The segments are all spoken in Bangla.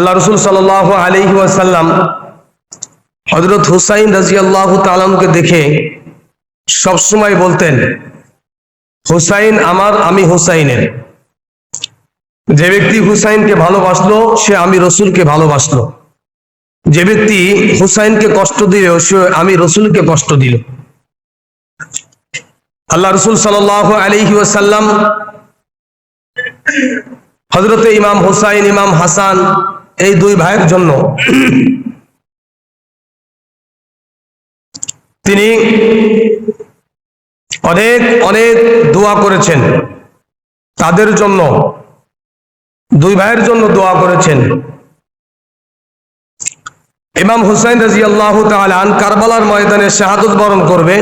আল্লাহ রাসূল সাল্লাল্লাহু আলাইহি ওয়াসাল্লাম হযরত হুসাইন রাদিয়াল্লাহু তাআলা কে দেখে সবসময় বলতেন, হুসাইন আমার, আমি হুসাইনের। যে ব্যক্তি হুসাইনকে ভালোবাসলো সে আমি রসুলকে ভালোবাসলো, যে ব্যক্তি হুসাইনকে কষ্ট দিল সে আমি রসুলকে কষ্ট দিল। আল্লাহ রাসূল সাল্লাল্লাহু আলাইহি ওয়াসাল্লাম হযরতে ইমাম হুসাইন, ইমাম হাসান, এই দুই ভাইয়ের জন্য তিনি অনেক অনেক দোয়া করেছেন। তাদের জন্য, দুই ভাইয়ের জন্য দোয়া করেছেন। ইমাম হুসাইন রাদিয়াল্লাহু তাআলা আন কারবালার ময়দানে শাহাদাত বরণ করবে।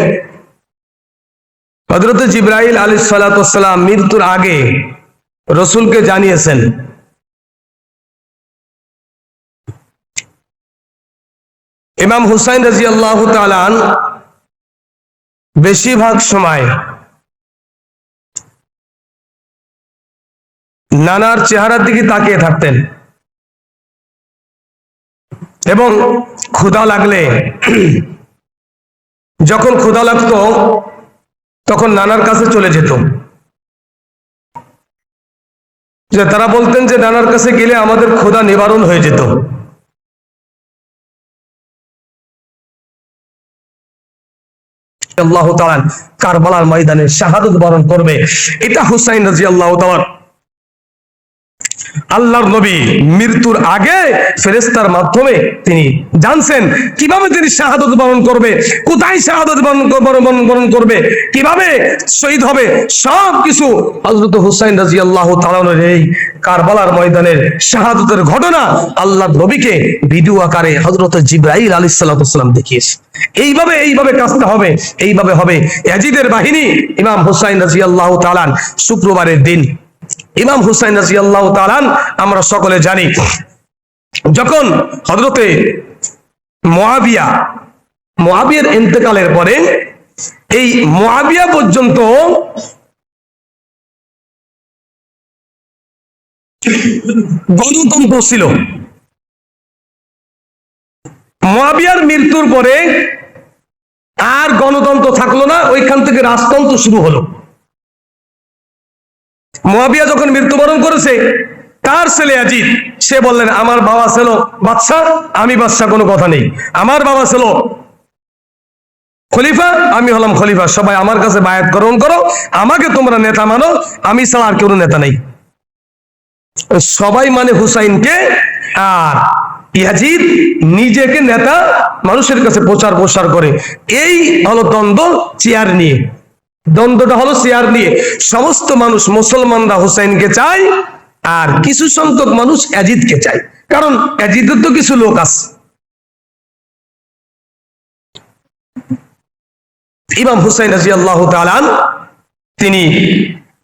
হযরত জিবরাইল আলাইহিস সালাতু ওয়াস সালাম মৃত্যুর আগে রাসূলকে জানিয়েছেন। ইমাম হুসাইন রাদিয়াল্লাহু তাআলা আন বেশিরভাগ সময় নানার চেহারার দিকে তাকিয়ে থাকতেন এবং ক্ষুধা লাগলে, যখন ক্ষুধা লাগতো তখন নানার কাছে চলে যেত। যে তারা বলতেন যে নানার কাছে গেলে আমাদের ক্ষুধা নিবারণ হয়ে যেত। আল্লাহু তাআলা কারবালার ময়দানে শাহাদাত বরণ করবে, এটা হুসাইন রাদিয়াল্লাহু তাআলা আল্লাহর নবী মৃত্যুর আগে ফেরেশতার মাধ্যমে তিনি জানছেন কিভাবে তিনি শাহাদাত বরণ করবে, কোথায় শাহাদাত বরণ করবে, কিভাবে শহীদ হবে, সবকিছু হযরত হুসাইন রাদিয়াল্লাহু তাআলার এই কারবালার ময়দানের শাহাদাতের ঘটনা আল্লাহর নবীকে ভিডিও আকারে হযরত জিবরাইল আলাইহিস সালাতু ওয়াস সালাম দেখিয়েছে। এইভাবে কাজটা হবে, এইভাবে হবে। ইয়াজিদের বাহিনী ইমাম হুসাইন রাদিয়াল্লাহু তাআলা শুক্রবারের দিন, ইমাম হুসাইন রাদিয়াল্লাহু তাআলা আমরা সকলে জানি, যখন হযরতে মুআবিয়ার ইন্তেকালের পরে এই মুআবিয়া পর্যন্ত গণতন্ত্র ছিল। মুআবিয়ার মৃত্যুর পরে আর গণতন্ত্র থাকলো না, ওইখান থেকে রাজতন্ত্র শুরু হলো। মুআবিয়া যখন মৃত্যুবরণ করেছে, তার ছেলে ইয়াজিদ সে বললেন, আমার বাবা ছিল বাদশা, আমি বাদশা, কোনো কথা নেই। আমার বাবা ছিল খলিফা, আমি হলাম খলিফা, সবাই আমার কাছে বায়াত গ্রহণ করো, আমাকে তোমরা নেতা মানো, আমি ছাড়া আর কেউ নেতা নেই। সবাই মানে হুসাইনকে, আর ইয়াজিদ নিজেকে নেতা মানুষের কাছে প্রচার প্রসার করে। এই হলো দ্বন্দ্ব চেয়ার নিয়ে, দ্বন্দ্বটা হলো চেয়ার নিয়ে। সমস্ত মানুষ, মুসলমানরা হুসাইনকে চায়, আর কিছু সংখ্যক মানুষ ইয়াজিদকে চায়, কারণ ইয়াজিদের তো কিছু লোক আছে। ইমাম হুসাইন রাদিয়াল্লাহু তাআলা তিনি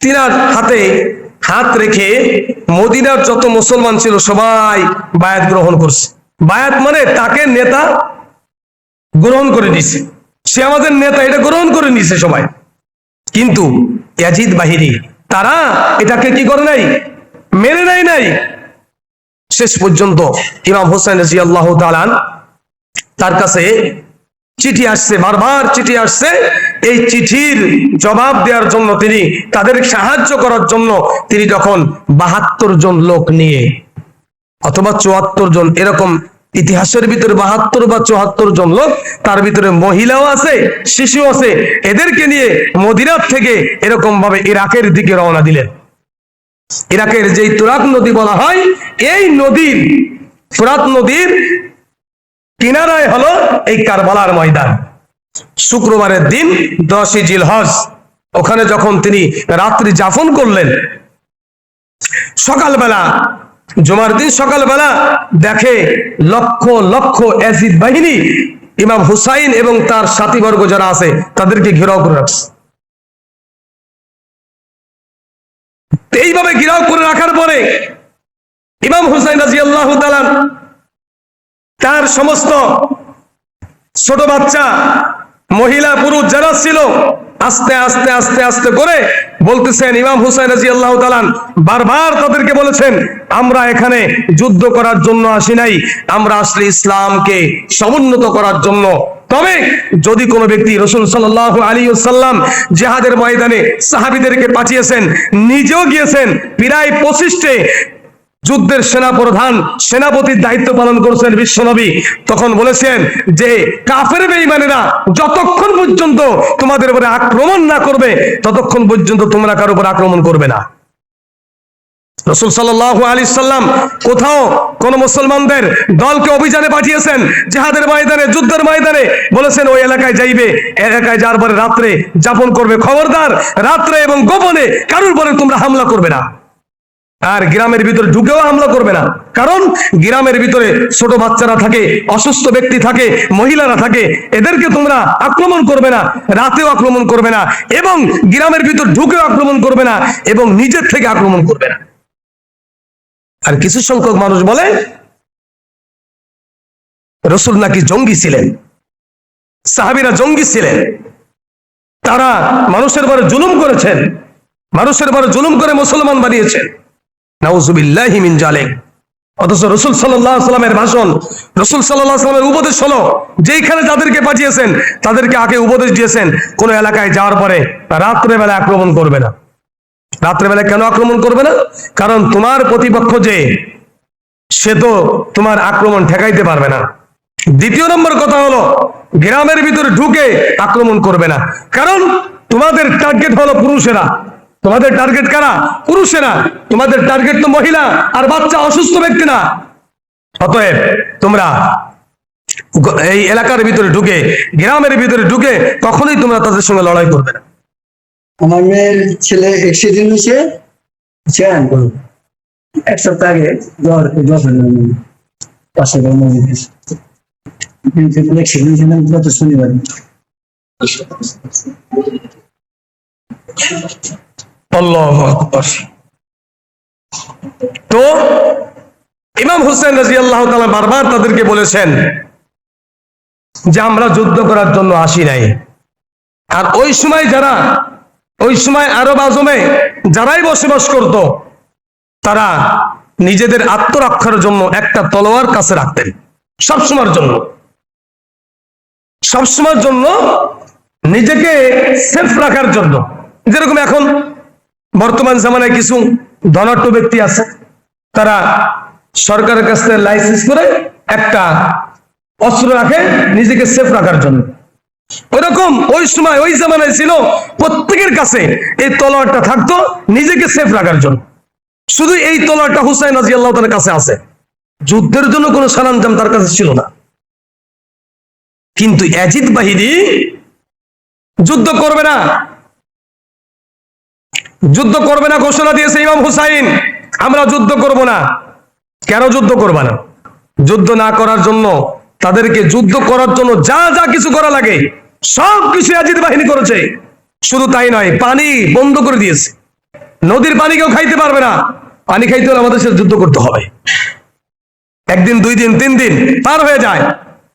তিনার হাতে হাত রেখে মদিনার যত মুসলমান ছিল সবাই বায়াত গ্রহণ করছে। বায়াত মানে তাকে নেতা গ্রহণ করে নিছে, সে আমাদের নেতা, এটা গ্রহণ করে নিছে সবাই। কিন্তু ইয়াজিদ বাহিনী তারা এটাকে কি করে নাই, মেনে নেয় নাই। শেষ পর্যন্ত ইমাম হুসাইন রাদিয়াল্লাহু তাআলা তার কাছে চিঠি আসছে, বারবার চিঠি আসছে। এই চিঠির জবাব দেওয়ার জন্য, তিনি তাদের সাহায্য করার জন্য তিনি তখন ৭২ জন লোক নিয়ে, অথবা ৭৪ জন, এরকম ইতিহাসের ভিতরে ৭২ বা ৭৪ জন লোক, তার ভিতরে মহিলাও আছে, শিশু আছে, এদেরকে নিয়ে মদিনার থেকে এরকম ভাবে ইরাকের দিকে রওনা দিলেন। ইরাকের যেই তুরাক নদী বলা হয়, এই নদীর, ফুরাত নদীর কিনারায় হলো এই কারবালার ময়দান। শুক্রবারের দিন 10ই জিলহজ, ওখানে যখন তিনি রাত্রি যাপন করলেন, সকালবেলা, জুমার দিন সকালবেলা দেখে লক্ষ লক্ষ ইয়াজিদ বাহিনী ইমাম হুসাইন এবং তার সাথীবর্গ যারা আছে তাদেরকে ঘেরাও করে রাখছে। এইভাবে ঘেরাও করে রাখার পরে ইমাম হুসাইন রাদিয়াল্লাহু তাআলা তার সমস্ত ছোট বাচ্চা, মহিলা, পুরুষ যারা ছিল, আস্তে আস্তে আস্তে আস্তে করে বলতেছেন, ইমাম হুসাইন রাদিয়াল্লাহু তাআলা বারবার তাদেরকে বলেছেন, আমরা এখানে যুদ্ধ করার জন্য আসি নাই, আমরা আসলে ইসলামকে সমুন্নত করার জন্য। তবে যদি কোনো ব্যক্তি, রাসূল সাল্লাল্লাহু আলাইহি ওয়াসাল্লাম জিহাদের ময়দানে সাহাবীদেরকে পাঠিয়েছেন, নিজেও গিয়েছেন, প্রায় 25টে যুদ্ধের সেনাপতির দায়িত্ব পালন করেছেন বিশ্বনবী। তখন বলেছেন যে কাফের বেঈমানেরা যতক্ষণ পর্যন্ত তোমাদের উপরে আক্রমণ না করবে ততক্ষণ পর্যন্ত তোমরা কারো উপর আক্রমণ করবে না। রাসূল সাল্লাল্লাহু আলাইহি সাল্লাম কোথাও কোন মুসলমানদের দলকে অভিযানে পাঠিয়েছেন, জিহাদের ময়দানে, যুদ্ধের ময়দানে, বলেছেন ওই এলাকায় যাইবে, এলাকায় যাওয়ার পরে রাত্রে যাপন করবে, খবরদার রাত্রে এবং গোপনে কারোর উপরে তোমরা হামলা করবে না, আর গ্রামের ভিতরে ঢুকেও হামলা করবে না। কারণ গ্রামের ভিতরে ছোট বাচ্চারা থাকে, অসুস্থ ব্যক্তি থাকে, মহিলারা থাকে, এদেরকে তোমরা আক্রমণ করবে না, রাতেও আক্রমণ করবে না, এবং গ্রামের ভিতর ঢুকেও আক্রমণ করবে না, এবং নিজের থেকে আক্রমণ করবে না। আর কিছু সংখ্যক মানুষ বলে রাসূল নাকি জঙ্গি ছিলেন, সাহাবীরা জঙ্গি ছিলেন, তারা মানুষের উপরে জুলুম করেছেন, মানুষের উপরে জুলুম করে মুসলমান বানিয়েছেন। নাউযুবিল্লাহি মিন জালিক। অথচ রাসূল সাল্লাল্লাহু আলাইহি ওয়াসাল্লামের ভাষণ, রাসূল সাল্লাল্লাহু আলাইহি ওয়াসাল্লামের উপদেশ হলো, যেখানে তাদেরকে পাঠিয়েছেন তাদেরকে আগে উপদেশ দিয়েছেন, কোন এলাকায় যাওয়ার পরে রাত্রে বেলা আক্রমণ করবে না। রাত্রে বেলা কেন আক্রমণ করবে না? কারণ তোমার প্রতিপক্ষ যে, সে তো তোমার আক্রমণ ঠেকাইতে পারবে না। দ্বিতীয় নম্বর কথা হলো, গ্রামের ভিতরে ঢুকে আক্রমণ করবে না, কারণ তোমাদের টার্গেট হলো পুরুষেরা। তোমাদের টার্গেট কারা? পুরুষেরা। তোমাদের টার্গেট তো মহিলা আর বাচ্চা, অসুস্থ ব্যক্তি না। অতএব তোমরা এই এলাকার ভিতরে ঢুকে, গ্রামের ভিতরে ঢুকে কখনোই তোমরা তাদের সঙ্গে লড়াই করবে না। আমার মেয়ের ছেলে অ্যাক্সিডেন্ট হয়েছে, এক সপ্তাহ আগে জ্বর পাশে গত শনিবার। আল্লাহু আকবার। তো ইমাম হুসাইন রাদিয়াল্লাহু তাআলা বারবার তাদেরকে বলেছেন যে আমরা যুদ্ধ করার জন্য আসি নাই। আর ওই সময় আরব আজমে যারাই বসবাস করত, তারা নিজেদের আত্মরক্ষার জন্য একটা তলোয়ার কাছে রাখতেন, সবসময়ের জন্য নিজেকে সেফ রাখার জন্য। যেরকম এখন বর্তমান জামানায় কিছু ধনাঢ্য ব্যক্তি আছে, তারা সরকারের কাছ থেকে লাইসেন্স করে একটা অস্ত্র রাখে নিজেকে সেফ রাখার জন্য। ওরকম ওই সময় ওই জামানায় ছিল, প্রত্যেকের কাছে এই তলোয়ারটা থাকতো নিজেকে সেফ রাখার জন্য। শুধু এই তলোয়ারটা হুসাইন রাদিয়াল্লাহু তাআলার কাছে আছে, যুদ্ধের জন্য কোনো সরঞ্জাম তার কাছে ছিল না। কিন্তু ইয়াজিদ বাহিনী যুদ্ধ করবে না ঘোষণা দিয়েছে ইমাম হুসাইন, আমরা যুদ্ধ করব না। কেন যুদ্ধ করবে না? যুদ্ধ না করার জন্য, তাদেরকে যুদ্ধ করার জন্য যা যা কিছু করা লাগে সব কিছু ইয়াজিদ বাহিনী করেছে। শুধু তাই নয়, পানি বন্ধ করে দিয়েছে, নদীর পানি কেউ খাইতে পারবে না। পানি খাইতে হলে আমাদের সাথে যুদ্ধ করতে হবে। একদিন, 2 দিন, 3 দিন পার হয়ে যায়,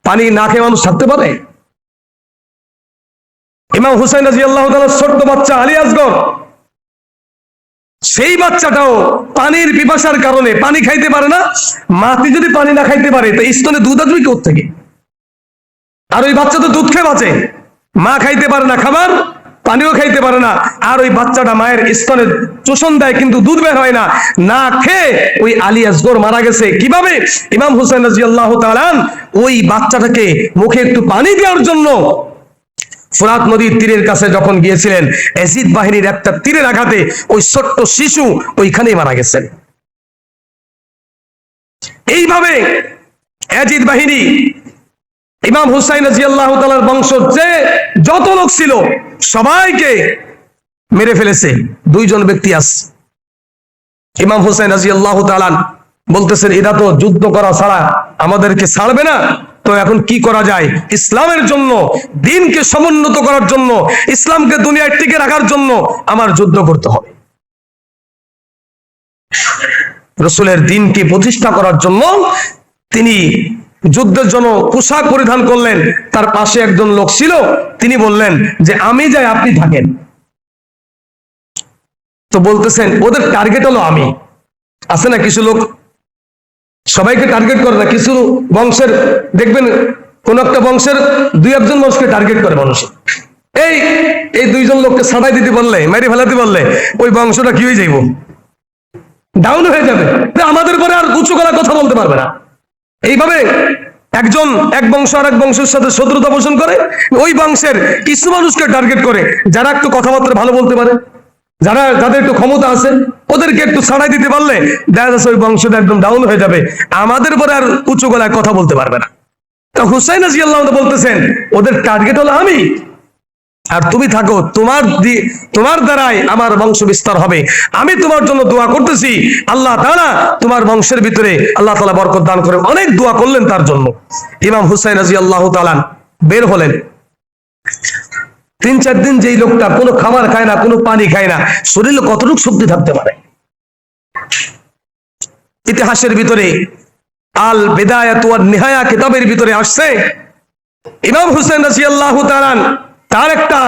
পানি না খেয়ে মানুষ থাকতে পারে? ইমাম হুসাইন রাদিয়াল্লাহু তাআলার ছোট্ট বাচ্চা আলী আসগর, সেই বাচ্চাটাও পানির পিপাসার কারণে পানি খাইতে পারে না। মাটি যদি পানি না খাইতে পারে তো স্তনে দুধ আসবে কোথা থেকে? আর ওই বাচ্চা তো দুধ খেয়ে বাঁচে, মা খাইতে পারে না খাবার, পানিও খাইতে পারে না, আর ওই বাচ্চাটা মায়ের স্তনে চোষণ দেয় কিন্তু দুধ বের হয় না। না খেয়ে ওই আলী আসগর মারা গেছে। কিভাবে? ইমাম হুসাইন রাদিয়াল্লাহু তাআলা ওই বাচ্চাটাকে মুখে একটু পানি দেওয়ার জন্য ফোরাত নদীর তীরের কাছে যখন গিয়েছিলেন, ইয়াজিদ বাহিনীর একটা তীরের আঘাতে ওই ছোট্ট শিশু ওইখানেই মারা গেছেন। এইভাবে ইয়াজিদ বাহিনী ইমাম হুসাইন রাদিয়াল্লাহু তাআলার বংশ যে যত লোক ছিল সবাইকে মেরে ফেলেছে। 2 জন ব্যক্তি আছে, ইমাম হুসাইন রাদিয়াল্লাহু তাআলা বলতেছেন, এরা তো যুদ্ধ করা ছাড়া আমাদেরকে ছাড়বে না, তো এখন কি করা যায়? ইসলামের জন্য, দ্বীনকে সমুন্নত করার জন্য, ইসলামকে দুনিয়ায় টিকে রাখার জন্য আমার যুদ্ধ করতে হবে। রাসূলের দ্বীনকে প্রতিষ্ঠা করার জন্য তিনি যুদ্ধের জন্য পোশাক পরিধান করলেন, তার পাশে একজন লোক ছিল, তিনি বললেন যে আমি যাই, আপনি থাকেন। তো বলতেছেন ওদের টার্গেট হলো আমি। আছে না কিছু লোক সবাইকে টার্গেট করে না, কিছু বংশের দেখবেন কোন একটা বংশের দুই একজন মানুষকে টার্গেট করে মানুষ। এই এই দুইজন লোককে ছাড়াই দিতে পারলে, মেরে ফেলাতে পারলে ওই বংশটা কি হয়ে যাইব, ডাউন হয়ে যাবে, আমাদের পরে আর উঁচু গলায় কথা বলতে পারবে না। এইভাবে একজন এক বংশ আর এক বংশের সাথে শত্রুতা পোষণ করে, ওই বংশের কিছু মানুষকে টার্গেট করে, যারা একটু কথাবার্তা ভালো বলতে পারে, যাদের একটু ক্ষমতা আছে, ওদেরকে একটু ছাড়াই দিতে পারলে দেখা যাচ্ছে ওই বংশটা একদম ডাউন হয়ে যাবে, আমাদের পরে আর উঁচু গলায় কথা বলতে পারবে না। তো হুসাইন রাদিয়াল্লাহু আনহু বলতেছেন ওদের টার্গেট হলো আমি, আর তুমি থাকো, তোমার দ্বারাই আমার বংশ বিস্তার হবে। আমি তোমার জন্য দোয়া করতেছি, আল্লাহ তাআলা তোমার বংশের ভিতরে আল্লাহ তাআলা বরকত দান করে। অনেক দোয়া করলেন তার জন্য। ইমাম হুসাইন রাদিয়াল্লাহু তাআলা বের হলেন। 3-4 দিন যেই লোকটা কোনো খাবার খায় না, কোনো পানি খায় না, শরীরে কতটুকু শক্তি থাকতে পারে। ইতিহাসের ভিতরে আল বিদায়াত ওয়ান নিহায়া কিতাবের ভিতরে আসছে, ইমাম হুসাইন রাদিয়াল্লাহু তাআলা তার একটা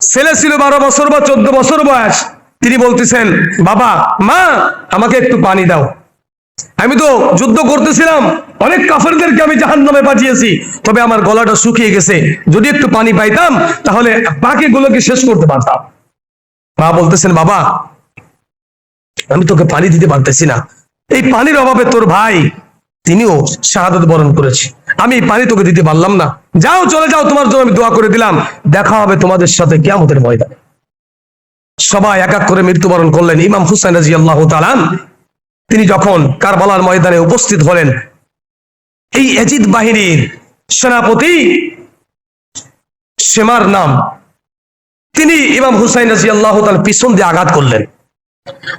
ছেলে ছিল 12 বছর বা 14 বছর বয়স। তিনি বলতেছেন, বাবা মা আমাকে একটু পানি দাও, আমি তো যুদ্ধ করতেছিলাম, অনেক কাফেরদেরকে আমি জাহান্নামে পাঠিয়েছি, তবে আমার গলাটা শুকিয়ে গেছে, যদি একটু পানি পাইতাম তাহলে বাকিগুলোকে শেষ করতে পারতাম। মা বলতেছেন, বাবা আমি তোকে পানি দিতে পারতেছি না, এই পানির অভাবে তোর ভাই তিনিও শাহাদাত বরণ করেছে, আমি পানি তোকে দিতে পারলাম না, যাও চলে যাও, তোমার জন্য আমি দোয়া করে দিলাম, দেখা হবে তোমাদের সাথে কিয়ামতের ময়দানে। সবাই এক এক করে মৃত্যুবরণ করলেন। ইমাম হুসাইন রাদিয়াল্লাহু তাআলা তিনি যখন কারবালার ময়দানে উপস্থিত হলেন, এই ইয়াজিদ বাহিনীর সেনাপতি শেমার নাম, তিনি ইমাম হুসাইন রাদিয়াল্লাহু তাআলা পিছন দিয়ে আঘাত করলেন।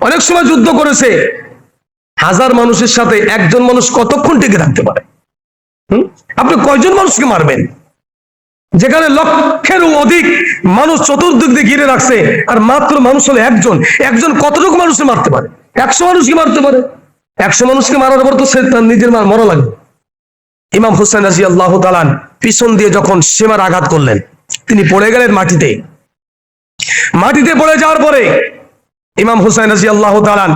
অনেক সময় যুদ্ধ করেছে, 1000 মানুষের সাথে একজন মানুষ কতক্ষণ টিকে থাকতে পারে? আপনি কয়জন মানুষকে মারবেন? যেখানে লক্ষেরও অধিক মানুষ চতুর্দিক দিয়ে ঘিরে রাখছে, আর মাত্র মানুষ হলো একজন কতটুকু মানুষকে মারতে পারে? 100 মানুষকে মারতে পারে। 100 মানুষকে মারার পর তো সে তার নিজের মরা লাগবে। ইমাম হুসাইন রাদিয়াল্লাহু তাআলা পিছন দিয়ে যখন সীমার আঘাত করলেন, তিনি পড়ে গেলেন মাটিতে পড়ে যাওয়ার পরে ইমাম হুসাইন রাদিয়াল্লাহু তাআলা,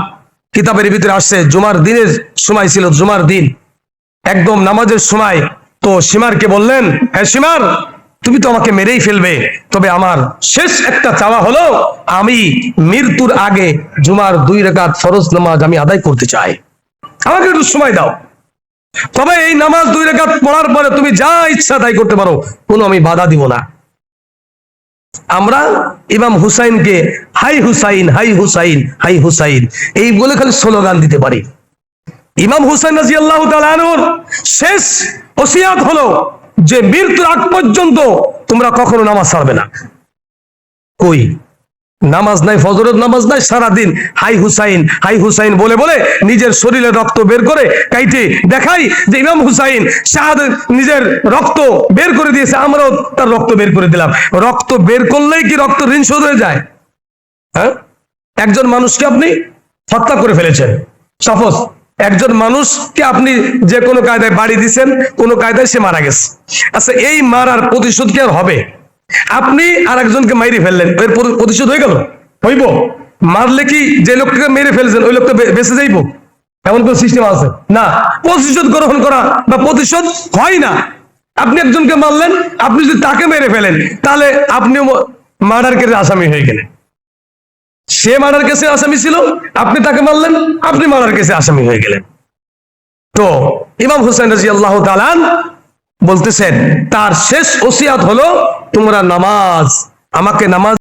কিতাবের ভিতরে আসছে জুমার দিনের সময় ছিল, জুমার দিন একদম নামাজের সময়, তো সীমারকে বললেন, হ্যাঁ সীমার, তুমি তো আমাকে মেরেই ফেলবে, তবে আমার শেষ একটা চাওয়া হলো, আমি মৃত্যুর আগে জুমার 2 রাকাত ফরজ নামাজ আমি আদায় করতে চাই, আমাকে একটু সময় দাও, তবে এই নামাজ 2 রাকাত পড়ার পরে তুমি যা ইচ্ছা তাই করতে পারো, কোনো আমি বাধা দিব না। আমরা ইমাম হুসাইনকে হাই হুসাইন হাই হুসাইন হাই হুসাইন এই বলে খালি স্লোগান দিতে পারি। ইমাম হুসাইন রাদিয়াল্লাহু তাআলা আনহুর শেষ ওসিয়াত হলো যে মৃত্যুর আগ পর্যন্ত তোমরা কখনো নামাজ ছাড়বে না। কই নামাজ নাই, ফজরের নামাজ নাই, সারাদিন হাই হুসাইন বলে বলে নিজের শরীরের রক্ত বের করে কাইটে দেখাই যে ইমাম হুসাইন শাহাদাত নিজের রক্ত বের করে দিয়েছে, আমরাও তার রক্ত বের করে দিলাম। রক্ত বের করলেই কি রক্ত ঋণ শোধ হয়ে যায়? হ্যাঁ, একজন মানুষকে আপনি হত্যা করে ফেলেছেন, সাপোজ একজন মানুষকে আপনি যে কোনো কায়দায় বাড়ি দিচ্ছেন, কোনো কায়দায় সে মারা গেছে, আচ্ছা এই মারার প্রতিশোধ কি আর হবে? আপনি আর একজনকে মেরে ফেললেন, এর প্রতিশোধ হয়ে গেল? হইব? মারলে কি যে লোকটাকে মেরে ফেলছেন ওই লোকটা বেঁচে যাইব? এমন কোন সিস্টেম আছে? না, প্রতিশোধ গ্রহণ করা বা প্রতিশোধ হয় না। আপনি একজনকে মারলেন, আপনি যদি তাকে মেরে ফেলেন তাহলে আপনিও মার্ডার কেসে আসামি হয়ে গেলেন। সে মার্ডার কেসে আসামি ছিল, আপনি তাকে মারলেন, আপনি মার্ডার কেসে আসামি হয়ে গেলেন। তো ইমাম হুসাইন রাদিয়াল্লাহু তাআলা বলতেছেন তার শেষ ওসিয়াত হলো তোমরা আমাকে নামাজ